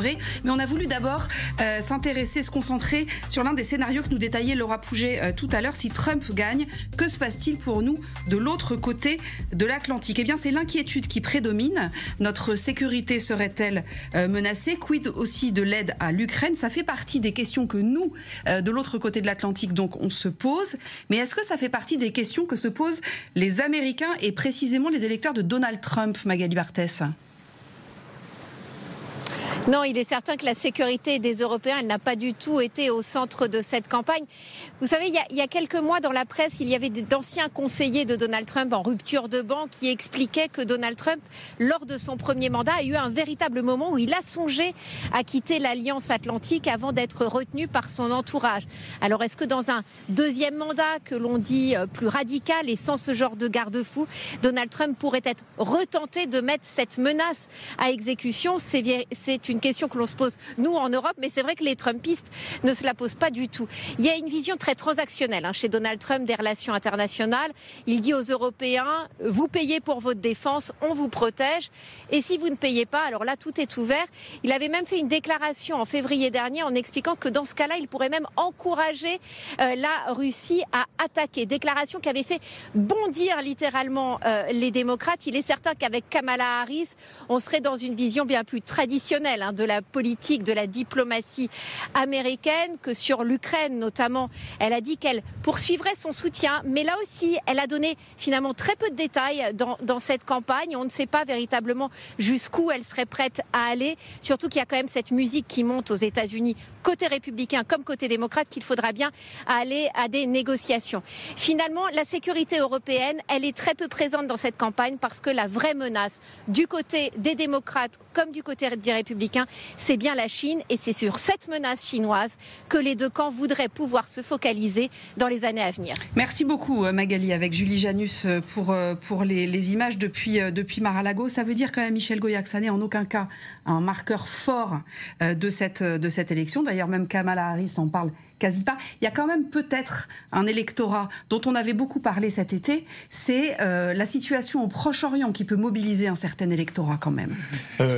reviendrai. Mais on a voulu d'abord se concentrer sur l'un des scénarios que nous détaillait Laura Pouget tout à l'heure. Si Trump gagne, que se passe-t-il pour nous de l'autre côté de l'Atlantique? Eh bien, c'est l'inquiétude qui prédomine. Notre sécurité serait-elle menacée? Quid aussi de l'aide à l'Ukraine? Ça fait partie des questions que nous, de l'autre côté de l'Atlantique, donc on se pose. Mais est-ce que ça fait partie des questions que se posent les Américains et précisément les électeurs de Donald Trump, Magali Barthès? Non, il est certain que la sécurité des Européens, elle n'a pas du tout été au centre de cette campagne. Vous savez, il y a quelques mois dans la presse, il y avait d'anciens conseillers de Donald Trump en rupture de banc qui expliquaient que Donald Trump, lors de son premier mandat, a eu un véritable moment où il a songé à quitter l'Alliance Atlantique avant d'être retenu par son entourage. Alors, est-ce que dans un deuxième mandat que l'on dit plus radical et sans ce genre de garde-fou, Donald Trump pourrait être retenté de mettre cette menace à exécution? C'est une question que l'on se pose, nous, en Europe, mais c'est vrai que les Trumpistes ne se la posent pas du tout. Il y a une vision très transactionnelle chez Donald Trump des relations internationales. Il dit aux Européens, vous payez pour votre défense, on vous protège, et si vous ne payez pas, alors là, tout est ouvert. Il avait même fait une déclaration en février dernier en expliquant que dans ce cas-là, il pourrait même encourager la Russie à attaquer. Déclaration qui avait fait bondir littéralement les démocrates. Il est certain qu'avec Kamala Harris, on serait dans une vision bien plus traditionnelle de la politique, de la diplomatie américaine, que sur l'Ukraine notamment, elle a dit qu'elle poursuivrait son soutien, mais là aussi, elle a donné finalement très peu de détails dans cette campagne. On ne sait pas véritablement jusqu'où elle serait prête à aller, surtout qu'il y a quand même cette musique qui monte aux États-Unis, côté républicain comme côté démocrate, qu'il faudra bien aller à des négociations. Finalement, la sécurité européenne, elle est très peu présente dans cette campagne parce que la vraie menace du côté des démocrates comme du côté des républicains, c'est bien la Chine, et c'est sur cette menace chinoise que les deux camps voudraient pouvoir se focaliser dans les années à venir. Merci beaucoup Magali, avec Julie Janus pour les images depuis Mar-a-Lago. Ça veut dire quand même, Michel Goya, que ça n'est en aucun cas un marqueur fort de cette élection. D'ailleurs, même Kamala Harris en parle quasi pas. Il y a quand même peut-être un électorat dont on avait beaucoup parlé cet été, c'est la situation au Proche-Orient qui peut mobiliser un certain électorat quand même.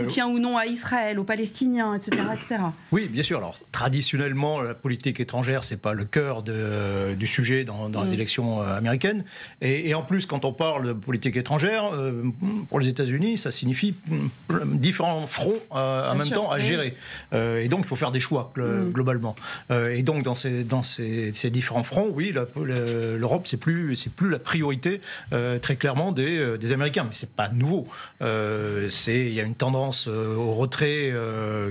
Soutien ou non à Israël, aux Palestiniens, etc., etc. Oui, bien sûr. Alors, traditionnellement, la politique étrangère, c'est pas le cœur du sujet dans les élections américaines. Et en plus, quand on parle de politique étrangère, pour les États-Unis, ça signifie différents fronts en même temps à gérer. Et donc, il faut faire des choix globalement. Et donc, dans ces différents fronts, oui, l'Europe, c'est plus la priorité très clairement des Américains. Mais c'est pas nouveau. Il y a une tendance au retrait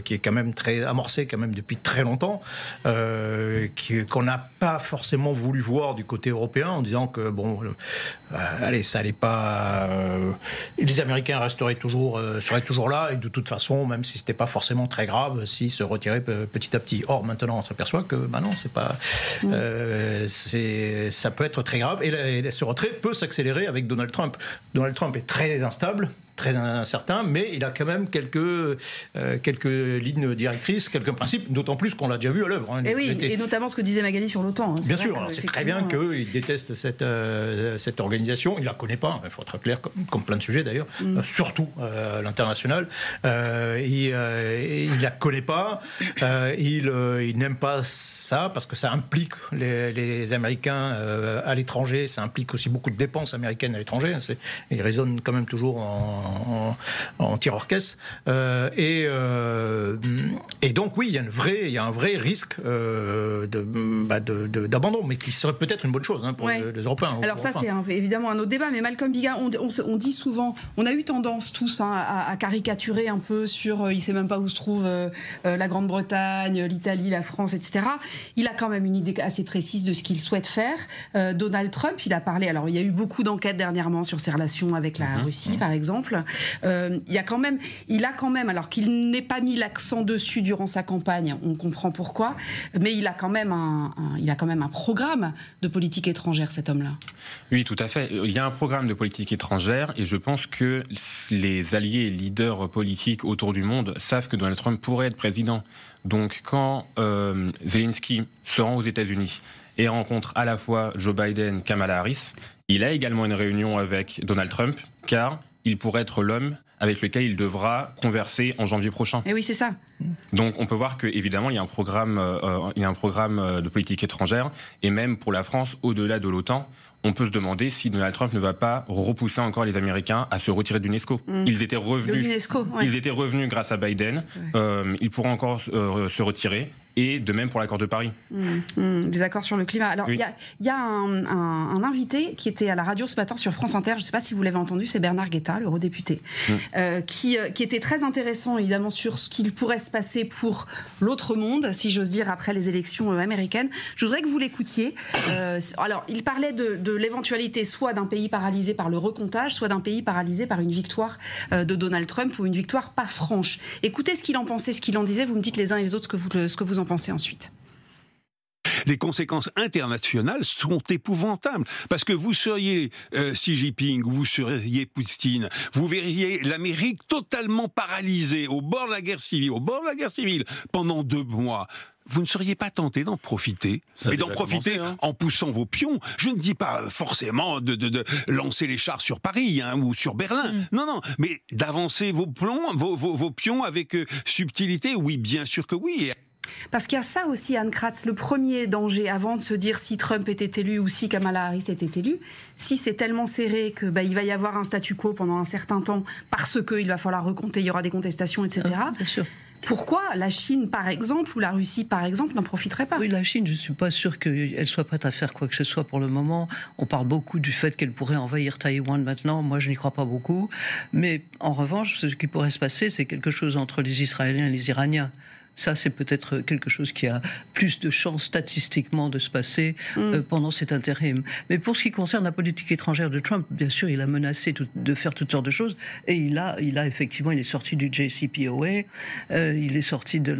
qui est quand même très amorcée quand même depuis très longtemps, qu'on n'a pas forcément voulu voir du côté européen, en disant que bon, allez, ça allait pas. Les Américains seraient toujours là, et de toute façon, même si c'était pas forcément très grave, s'ils se retiraient petit à petit. Or, maintenant, on s'aperçoit que non, c'est pas. Ça peut être très grave, et ce retrait peut s'accélérer avec Donald Trump. Donald Trump est très instable, très incertain, mais il a quand même quelques lignes directrices, quelques principes, d'autant plus qu'on l'a déjà vu à l'œuvre. Et oui, et notamment ce que disait Magali sur l'OTAN. Bien sûr, c'est très bien qu'il déteste cette organisation, il ne la connaît pas, il faut être clair, comme plein de sujets d'ailleurs, surtout l'international. Il ne la connaît pas, il n'aime pas ça, parce que ça implique les Américains à l'étranger, ça implique aussi beaucoup de dépenses américaines à l'étranger, il résonne quand même toujours en tir-orchestre. Et donc, oui, il y a un vrai risque d'abandon, mais qui serait peut-être une bonne chose pour les Européens. Alors ça, c'est évidemment un autre débat, mais Malcolm Biga, on dit souvent, on a eu tendance tous à caricaturer un peu sur, il ne sait même pas où se trouve la Grande-Bretagne, l'Italie, la France, etc. Il a quand même une idée assez précise de ce qu'il souhaite faire. Donald Trump, il a parlé, alors il y a eu beaucoup d'enquêtes dernièrement sur ses relations avec la Russie, par exemple. Il a quand même, alors qu'il n'ait pas mis l'accent dessus durant sa campagne, on comprend pourquoi, mais il a quand même un programme de politique étrangère, cet homme-là. Oui, tout à fait. Il y a un programme de politique étrangère, et je pense que les alliés et leaders politiques autour du monde savent que Donald Trump pourrait être président. Donc quand Zelensky se rend aux États-Unis et rencontre à la fois Joe Biden et Kamala Harris, il a également une réunion avec Donald Trump, car il pourrait être l'homme avec lequel il devra converser en janvier prochain. Et oui, c'est ça. Donc on peut voir qu'évidemment, il y a un programme de politique étrangère, et même pour la France, au-delà de l'OTAN, on peut se demander si Donald Trump ne va pas repousser encore les Américains à se retirer de l'UNESCO. Ils étaient revenus grâce à Biden. Ils pourront encore se retirer. Et de même pour l'accord de Paris. Des accords sur le climat. Alors, il y a un invité qui était à la radio ce matin sur France Inter, je ne sais pas si vous l'avez entendu, c'est Bernard Guetta, l'eurodéputé, qui était très intéressant, évidemment, sur ce qu'il pourrait se passer pour l'autre monde, si j'ose dire, après les élections américaines. Je voudrais que vous l'écoutiez. Alors, il parlait de l'éventualité soit d'un pays paralysé par le recomptage, soit d'un pays paralysé par une victoire de Donald Trump ou une victoire pas franche. Écoutez ce qu'il en pensait, ce qu'il en disait, vous me dites les uns et les autres ce que vous en pensez ensuite. Les conséquences internationales sont épouvantables. Parce que vous seriez Xi Jinping, vous seriez Poutine, vous verriez l'Amérique totalement paralysée, au bord de la guerre civile, pendant 2 mois. Vous ne seriez pas tenté d'en profiter en poussant vos pions. Je ne dis pas forcément de lancer les chars sur Paris ou sur Berlin. Non, mais d'avancer vos pions avec subtilité. Oui, bien sûr que oui. Parce qu'il y a ça aussi, Anne Kratz, le premier danger, avant de se dire si Trump était élu ou si Kamala Harris était élue, si c'est tellement serré que il va y avoir un statu quo pendant un certain temps, parce qu'il va falloir recompter, il y aura des contestations, etc. Bien sûr. Pourquoi la Chine, par exemple, ou la Russie, par exemple, n'en profiterait pas ? Oui, la Chine, je ne suis pas sûr qu'elle soit prête à faire quoi que ce soit pour le moment. On parle beaucoup du fait qu'elle pourrait envahir Taïwan maintenant. Moi, je n'y crois pas beaucoup. Mais en revanche, ce qui pourrait se passer, c'est quelque chose entre les Israéliens et les Iraniens. Ça, c'est peut-être quelque chose qui a plus de chances statistiquement de se passer pendant cet intérim. Mais pour ce qui concerne la politique étrangère de Trump, bien sûr, il a menacé de faire toutes sortes de choses. Et il a effectivement, il est sorti du JCPOA, il est sorti de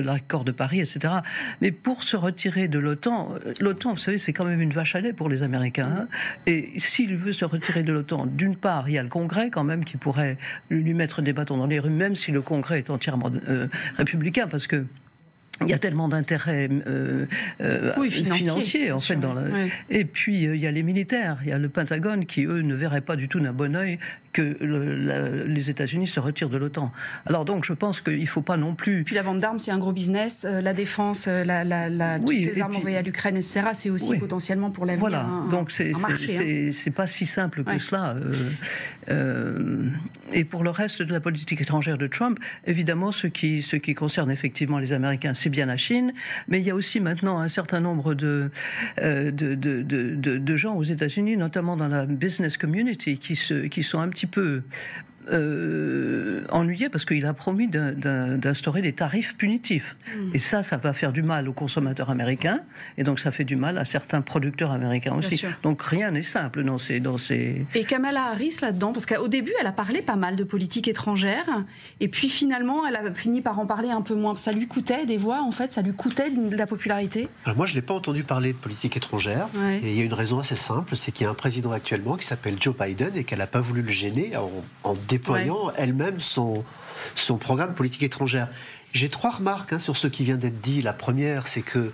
l'accord de Paris, etc. Mais pour se retirer de l'OTAN, vous savez, c'est quand même une vache à lait pour les Américains. Et s'il veut se retirer de l'OTAN, d'une part, il y a le Congrès quand même qui pourrait lui mettre des bâtons dans les roues, même si le Congrès est entièrement républicain, parce que il y a tellement d'intérêts financiers en fait. Et puis il y a les militaires, il y a le Pentagone qui eux ne verraient pas du tout d'un bon œil que les États-Unis se retirent de l'OTAN. Alors donc je pense qu'il ne faut pas non plus... Puis la vente d'armes, c'est un gros business, la défense, toutes ces armes envoyées à l'Ukraine, etc., c'est aussi potentiellement pour l'avenir donc c'est marché. C'est pas si simple que cela. Et pour le reste de la politique étrangère de Trump, évidemment, ce qui concerne effectivement les Américains, c'est bien la Chine, mais il y a aussi maintenant un certain nombre de gens aux États-Unis, notamment dans la business community, qui sont un petit peu ennuyé parce qu'il a promis d'instaurer des tarifs punitifs. Et ça va faire du mal aux consommateurs américains, et donc ça fait du mal à certains producteurs américains aussi. Donc rien n'est simple dans ces... Et Kamala Harris là-dedans, parce qu'au début elle a parlé pas mal de politique étrangère, et puis finalement elle a fini par en parler un peu moins. Ça lui coûtait des voix, en fait, ça lui coûtait de la popularité. Alors moi je ne l'ai pas entendu parler de politique étrangère, et il y a une raison assez simple, c'est qu'il y a un président actuellement qui s'appelle Joe Biden, et qu'elle n'a pas voulu le gêner en déployant elle-même son programme de politique étrangère. J'ai 3 remarques sur ce qui vient d'être dit. La première, c'est que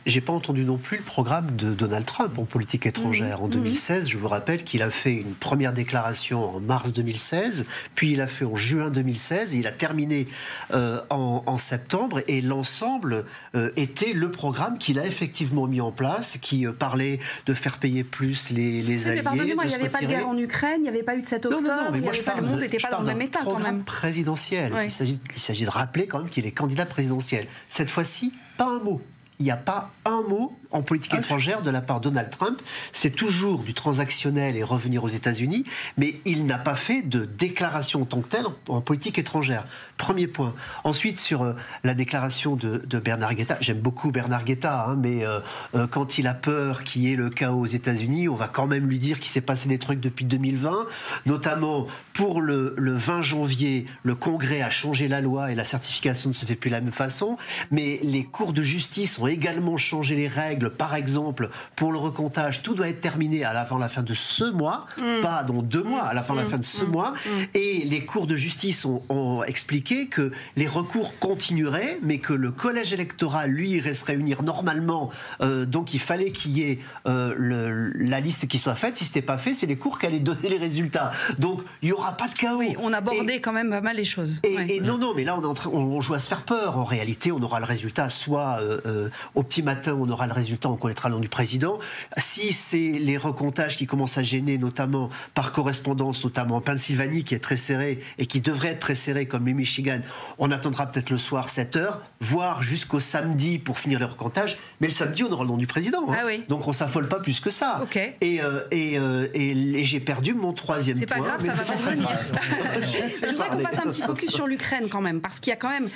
j'ai pas entendu non plus le programme de Donald Trump en politique étrangère. En 2016, je vous rappelle qu'il a fait une première déclaration en mars 2016, puis il a fait en juin 2016, et il a terminé en septembre, et l'ensemble était le programme qu'il a effectivement mis en place, qui parlait de faire payer plus les alliés. Mais pardonnez-moi, il n'y avait pas de guerre en Ukraine, il n'y avait pas eu de 7 octobre, non, mais moi, le monde n'était pas dans le même état quand même. Présidentiel. Il s'agit de rappeler quand même qu'il est candidat présidentiel. Cette fois-ci, pas un mot. Il n'y a pas un mot en politique étrangère de la part de Donald Trump. C'est toujours du transactionnel et revenir aux États-Unis, mais il n'a pas fait de déclaration en tant que telle en politique étrangère. Premier point. Ensuite, sur la déclaration de Bernard Guetta, j'aime beaucoup Bernard Guetta, mais quand il a peur qu'il y ait le chaos aux États-Unis, on va quand même lui dire qu'il s'est passé des trucs depuis 2020, notamment pour le 20 janvier, le Congrès a changé la loi et la certification ne se fait plus de la même façon, mais les cours de justice ont également changé les règles, par exemple, pour le recomptage. Tout doit être terminé avant la fin de ce mois, pas dans 2 mois, à la fin de ce mois. Et les cours de justice ont expliqué que les recours continueraient, mais que le collège électoral, lui, irait se réunir normalement. Donc il fallait qu'il y ait la liste qui soit faite. Si ce n'était pas fait, c'est les cours qui allaient donner les résultats. Donc il n'y aura pas de chaos. Oui, on abordait quand même pas mal les choses. Et non, mais là on joue à se faire peur. En réalité, on aura le résultat soit au petit matin, on aura le résultat, on connaîtra le nom du président. Si c'est les recomptages qui commencent à gêner, notamment par correspondance, notamment en Pennsylvanie, qui est très serré et qui devrait être très serré comme le Michigan, on attendra peut-être le soir 7h, voire jusqu'au samedi pour finir le recomptage. Mais le samedi, on aura le nom du président. Hein. Ah oui. Donc on s'affole pas plus que ça. Okay. Et j'ai perdu mon 3e point. C'est pas grave, ça va revenir. Je voudrais qu'on fasse un petit focus sur l'Ukraine quand même, parce qu'il y a quand même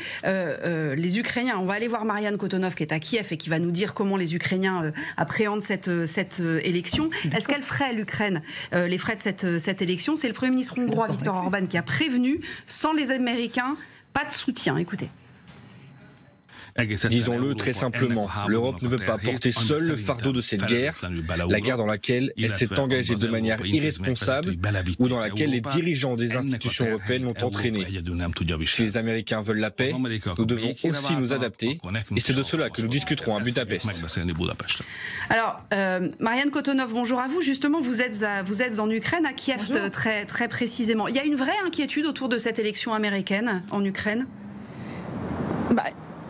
les Ukrainiens. On va aller voir Marianne Kotonov qui est à Kiev et qui va nous dire comment les Ukrainiens appréhendent cette élection. Est-ce qu'elle ferait l'Ukraine les frais de cette élection? C'est le Premier ministre hongrois Viktor Orban qui a prévenu, sans les Américains, pas de soutien. Écoutez. Disons-le très simplement, l'Europe ne peut pas porter seule le fardeau de cette guerre, la guerre dans laquelle elle s'est engagée de manière irresponsable ou dans laquelle les dirigeants des institutions européennes l'ont entraînée. Si les Américains veulent la paix, nous devons aussi nous adapter, et c'est de cela que nous discuterons à Budapest. Alors, Marianne Kotonov, bonjour à vous. Justement, vous êtes en Ukraine, à Kiev, très, très précisément. Il y a une vraie inquiétude autour de cette élection américaine en Ukraine?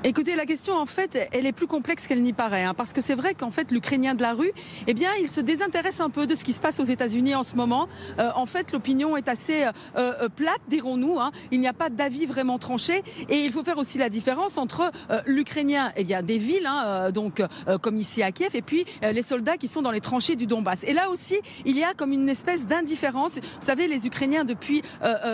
Écoutez, la question, en fait, elle est plus complexe qu'elle n'y paraît, hein, parce que c'est vrai qu'en fait, l'Ukrainien de la rue, eh bien, il se désintéresse un peu de ce qui se passe aux États-Unis en ce moment. En fait, l'opinion est assez plate, dirons-nous. Hein. Il n'y a pas d'avis vraiment tranché, et il faut faire aussi la différence entre l'Ukrainien, eh bien, des villes, hein, donc comme ici à Kiev, et puis les soldats qui sont dans les tranchées du Donbass. Et là aussi, il y a comme une espèce d'indifférence. Vous savez, les Ukrainiens, depuis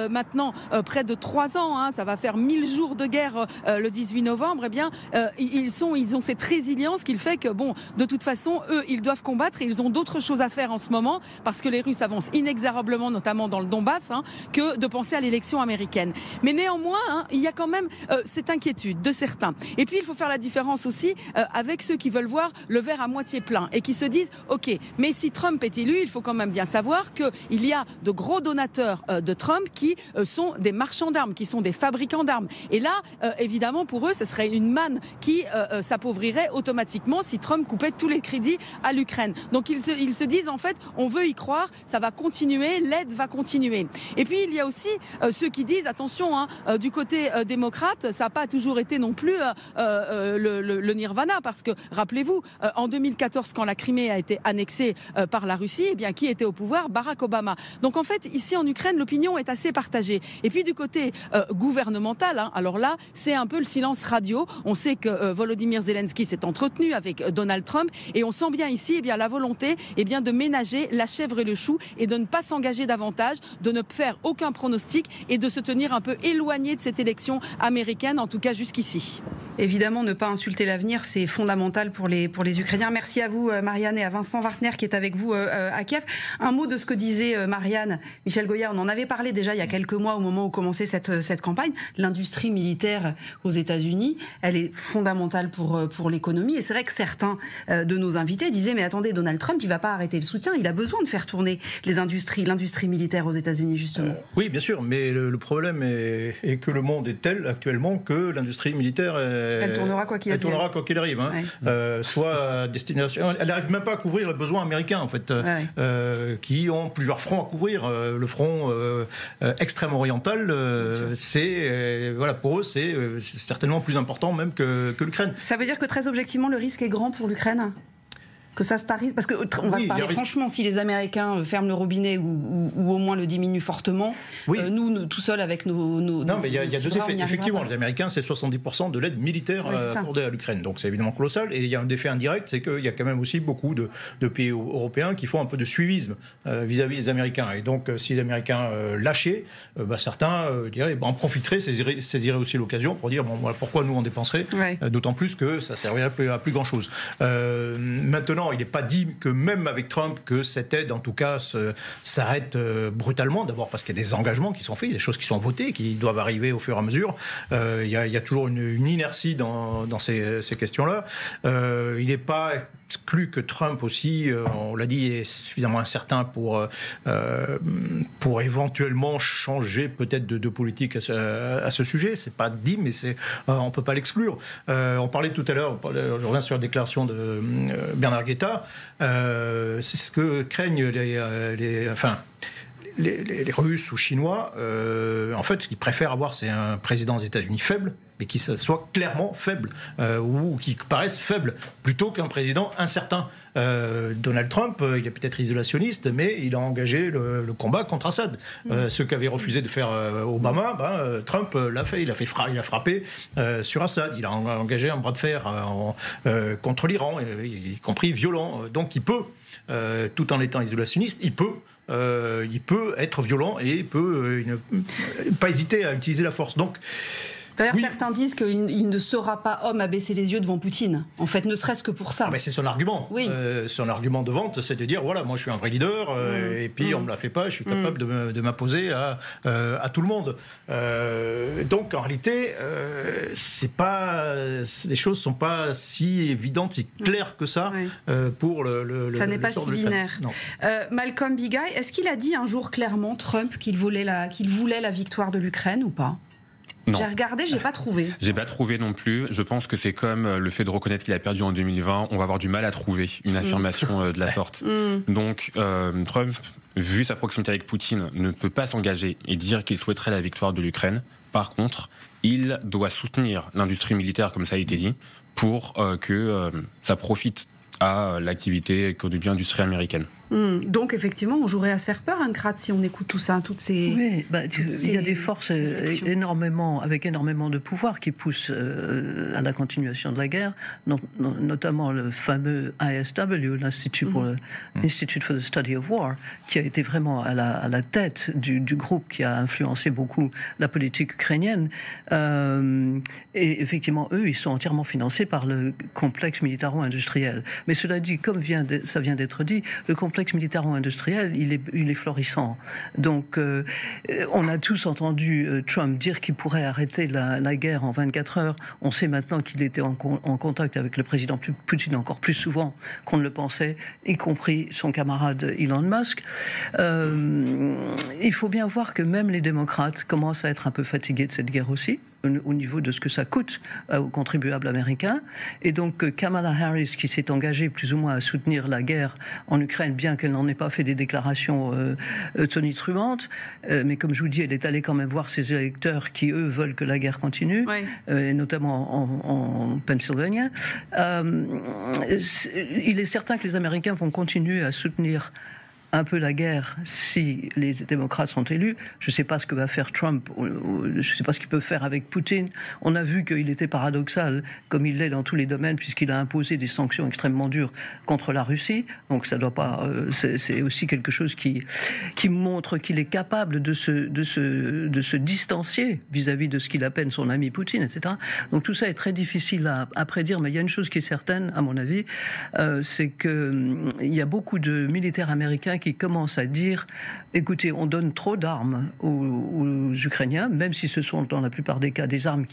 maintenant près de 3 ans, hein, ça va faire 1000 jours de guerre le 18 novembre. Eh bien, ils ont cette résilience qui fait que, bon, de toute façon, eux, ils doivent combattre et ils ont d'autres choses à faire en ce moment parce que les Russes avancent inexorablement, notamment dans le Donbass, hein, que de penser à l'élection américaine. Mais néanmoins, hein, il y a quand même cette inquiétude de certains. Et puis, il faut faire la différence aussi avec ceux qui veulent voir le verre à moitié plein et qui se disent, OK, mais si Trump est élu, il faut quand même bien savoir qu'il y a de gros donateurs de Trump qui sont des marchands d'armes, qui sont des fabricants d'armes. Et là, évidemment, pour eux, ce serait une manne qui s'appauvrirait automatiquement si Trump coupait tous les crédits à l'Ukraine. Donc ils se disent en fait, on veut y croire, ça va continuer, l'aide va continuer. Et puis il y a aussi ceux qui disent, attention, hein, du côté démocrate, ça n'a pas toujours été non plus le nirvana, parce que rappelez-vous, en 2014, quand la Crimée a été annexée par la Russie, eh bien qui était au pouvoir? Barack Obama. Donc en fait, ici en Ukraine, l'opinion est assez partagée. Et puis du côté gouvernemental, hein, alors là, c'est un peu le silence radio. On sait que Volodymyr Zelensky s'est entretenu avec Donald Trump et on sent bien ici la volonté de ménager la chèvre et le chou et de ne pas s'engager davantage, de ne faire aucun pronostic et de se tenir un peu éloigné de cette élection américaine, en tout cas jusqu'ici. Évidemment, ne pas insulter l'avenir, c'est fondamental pour les Ukrainiens. Merci à vous, Marianne, et à Vincent Wartner qui est avec vous à Kiev. Un mot de ce que disait Marianne. Michel Goya, on en avait parlé déjà il y a quelques mois au moment où commençait cette campagne. L'industrie militaire aux États-Unis, elle est fondamentale pour l'économie. Et c'est vrai que certains de nos invités disaient, mais attendez, Donald Trump, il ne va pas arrêter le soutien, il a besoin de faire tourner l'industrie militaire aux États-Unis, justement. Oui, bien sûr, mais le problème est que le monde est tel actuellement que l'industrie militaire... Elle tournera quoi qu'il arrive. Elle tournera quoi qu'il arrive. Hein. Ouais. Soit à destination... Elle n'arrive même pas à couvrir les besoins américains, en fait, qui ont plusieurs fronts à couvrir. Le front extrême oriental, voilà, pour eux, c'est certainement plus important même que l'Ukraine. Ça veut dire que très objectivement, le risque est grand pour l'Ukraine ? Que ça se tarise, parce qu'on va se parler franchement, si les Américains ferment le robinet ou au moins le diminuent fortement, nous tout seuls avec nos non, mais il y a deux effets. Effectivement, les Américains, c'est 70% de l'aide militaire accordée à l'Ukraine, donc c'est évidemment colossal. Et il y a un effet indirect, c'est qu'il y a quand même aussi beaucoup de pays européens qui font un peu de suivisme vis-à-vis des Américains. Et donc, si les Américains lâchaient, certains en profiteraient, saisiraient aussi l'occasion pour dire bon, voilà, pourquoi nous on dépenserait, d'autant plus que ça servirait à plus grand-chose. Maintenant, non, il n'est pas dit que même avec Trump, que cette aide, en tout cas, s'arrête brutalement. D'abord parce qu'il y a des engagements qui sont faits, des choses qui sont votées, qui doivent arriver au fur et à mesure. Il y a toujours une inertie dans ces questions-là. Il n'est pas exclu que Trump aussi, on l'a dit, est suffisamment incertain pour éventuellement changer peut-être de politique à ce sujet. C'est pas dit, mais on peut pas l'exclure. On parlait tout à l'heure, je reviens sur la déclaration de Bernard Guetta, c'est ce que craignent les Russes ou Chinois. En fait, ce qu'ils préfèrent avoir, c'est un président des États-Unis faible, mais qui soit clairement faible, ou qui paraisse faible, plutôt qu'un président incertain. Donald Trump, il est peut-être isolationniste, mais il a engagé le combat contre Assad. Ce qu'avait refusé de faire Obama, Trump l'a fait. Il a frappé sur Assad. Il a engagé un bras de fer contre l'Iran, y compris violent. Donc il peut, tout en étant isolationniste, il peut être violent et il peut pas hésiter à utiliser la force. Donc, d'ailleurs, certains disent qu'il ne sera pas homme à baisser les yeux devant Poutine. En fait, ne serait-ce que pour ça. Mais c'est son argument. Oui. Son argument de vente, c'est de dire, voilà, moi je suis un vrai leader, et puis on me la fait pas, je suis capable de m'imposer à tout le monde. Donc, en réalité, les choses sont pas si évidentes, si claires que ça pour le ça n'est pas si binaire. Malcolm Bigay, est-ce qu'il a dit un jour clairement, Trump, qu'il voulait la victoire de l'Ukraine ou pas ? Non. J'ai regardé, j'ai pas trouvé. J'ai pas trouvé non plus. Je pense que c'est comme le fait de reconnaître qu'il a perdu en 2020. On va avoir du mal à trouver une affirmation de la sorte. Donc, Trump, vu sa proximité avec Poutine, ne peut pas s'engager et dire qu'il souhaiterait la victoire de l'Ukraine. Par contre, il doit soutenir l'industrie militaire, comme ça a été dit, pour que ça profite à l'activité économique industrie américaine. Donc effectivement, on jouerait à se faire peur, Anne-Kratz, si on écoute tout ça, toutes ces... Oui, il y a des forces avec énormément de pouvoir qui poussent à la continuation de la guerre, notamment le fameux ISW, l'Institut Institute for the Study of War, qui a été vraiment à la tête du groupe qui a influencé beaucoup la politique ukrainienne. Et effectivement, eux, ils sont entièrement financés par le complexe militaro-industriel. Mais cela dit, comme ça vient d'être dit, le complexe militaro-industriel, il est florissant. Donc, on a tous entendu Trump dire qu'il pourrait arrêter la guerre en 24 heures. On sait maintenant qu'il était en contact avec le président Poutine encore plus souvent qu'on ne le pensait, y compris son camarade Elon Musk. Il faut bien voir que même les démocrates commencent à être un peu fatigués de cette guerre aussi, au niveau de ce que ça coûte aux contribuables américains. Et donc Kamala Harris, qui s'est engagée plus ou moins à soutenir la guerre en Ukraine, bien qu'elle n'en ait pas fait des déclarations tonitruantes, mais comme je vous dis, elle est allée quand même voir ses électeurs qui, eux, veulent que la guerre continue, et notamment en Pennsylvanie. Il est certain que les Américains vont continuer à soutenir un peu la guerre si les démocrates sont élus. Je ne sais pas ce que va faire Trump, je ne sais pas ce qu'il peut faire avec Poutine. On a vu qu'il était paradoxal, comme il l'est dans tous les domaines, puisqu'il a imposé des sanctions extrêmement dures contre la Russie. Donc ça doit pas. C'est aussi quelque chose qui montre qu'il est capable de se distancier vis-à-vis de ce qu'il appelle son ami Poutine, etc. Donc tout ça est très difficile à prédire, mais il y a une chose qui est certaine, à mon avis, c'est qu'il y a beaucoup de militaires américains qui commencent à dire, écoutez, on donne trop d'armes aux Ukrainiens, même si ce sont dans la plupart des cas des armes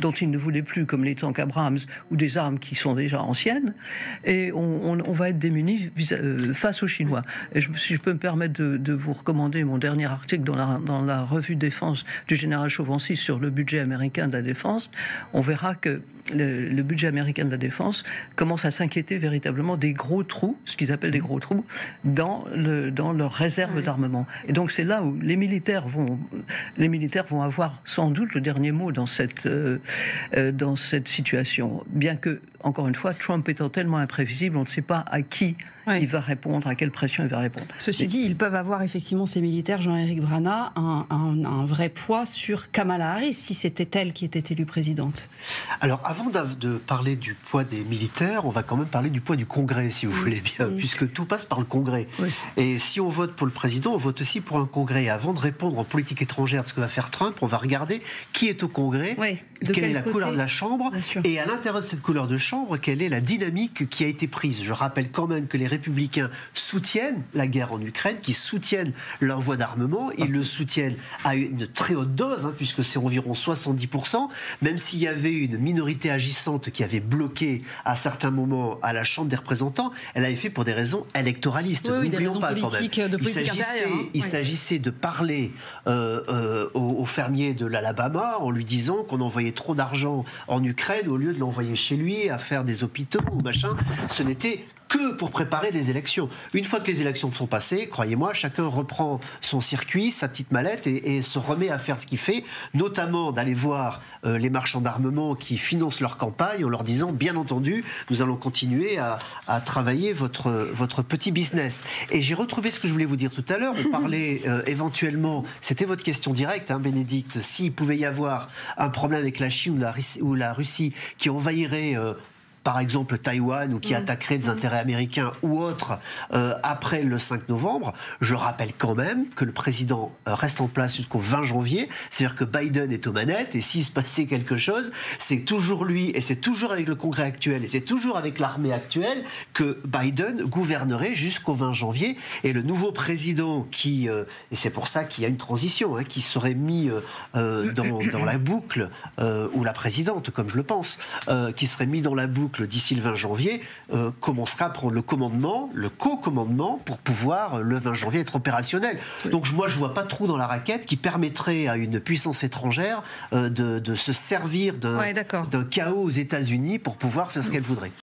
dont ils ne voulaient plus, comme les tanks Abrams, ou des armes qui sont déjà anciennes, et on va être démunis face aux Chinois. Et si je peux me permettre de vous recommander mon dernier article dans la revue Défense du général Chauvency sur le budget américain de la défense, on verra que le budget américain de la défense commence à s'inquiéter véritablement des gros trous, ce qu'ils appellent des gros trous, dans leur réserve d'armement. Et donc c'est là où les militaires vont avoir sans doute le dernier mot dans cette situation. Bien que, encore une fois, Trump étant tellement imprévisible, on ne sait pas à qui il va répondre, à quelle pression il va répondre. Ceci dit, ils peuvent avoir effectivement, ces militaires, Jean-Éric Brana, un vrai poids sur Kamala Harris, si c'était elle qui était élue présidente. Alors, avant de parler du poids des militaires, on va quand même parler du poids du Congrès, si vous voulez bien, puisque tout passe par le Congrès. Oui. Et si on vote pour le président, on vote aussi pour un Congrès. Et avant de répondre en politique étrangère de ce que va faire Trump, on va regarder qui est au Congrès, quelle est la couleur de la Chambre, et à l'intérieur de cette couleur de Chambre quelle est la dynamique qui a été prise. Je rappelle quand même que les Républicains soutiennent la guerre en Ukraine, qui soutiennent l'envoi d'armement. Ils le soutiennent à une très haute dose, puisque c'est environ 70%, même s'il y avait une minorité agissante qui avait bloqué à certains moments à la Chambre des représentants, elle avait fait pour des raisons électoralistes. Oui, des raisons politiques, de politique intérieure. Il s'agissait de parler au fermier de l'Alabama en lui disant qu'on envoyait trop d'argent en Ukraine au lieu de l'envoyer chez lui à faire des hôpitaux ou machin. Ce n'était que pour préparer les élections. Une fois que les élections sont passées, croyez-moi, chacun reprend son circuit, sa petite mallette et se remet à faire ce qu'il fait, notamment d'aller voir les marchands d'armement qui financent leur campagne en leur disant, bien entendu, nous allons continuer à travailler votre petit business. Et j'ai retrouvé ce que je voulais vous dire tout à l'heure. On parlait éventuellement, c'était votre question directe, Bénédicte, s'il pouvait y avoir un problème avec la Chine ou la Russie qui envahirait par exemple Taïwan ou qui attaquerait des intérêts américains ou autres après le 5 novembre, je rappelle quand même que le président reste en place jusqu'au 20 janvier, c'est-à-dire que Biden est aux manettes et s'il se passait quelque chose, c'est toujours lui et c'est toujours avec le Congrès actuel et c'est toujours avec l'armée actuelle que Biden gouvernerait jusqu'au 20 janvier et le nouveau président qui, et c'est pour ça qu'il y a une transition, qui serait mis dans la boucle, ou la présidente, comme je le pense, qui serait mis dans la boucle d'ici le 20 janvier, commencera à prendre le commandement, le co-commandement, pour pouvoir, le 20 janvier, être opérationnel. Donc moi, je ne vois pas de trou dans la raquette qui permettrait à une puissance étrangère de se servir d'un chaos aux États-Unis pour pouvoir faire ce qu'elle voudrait.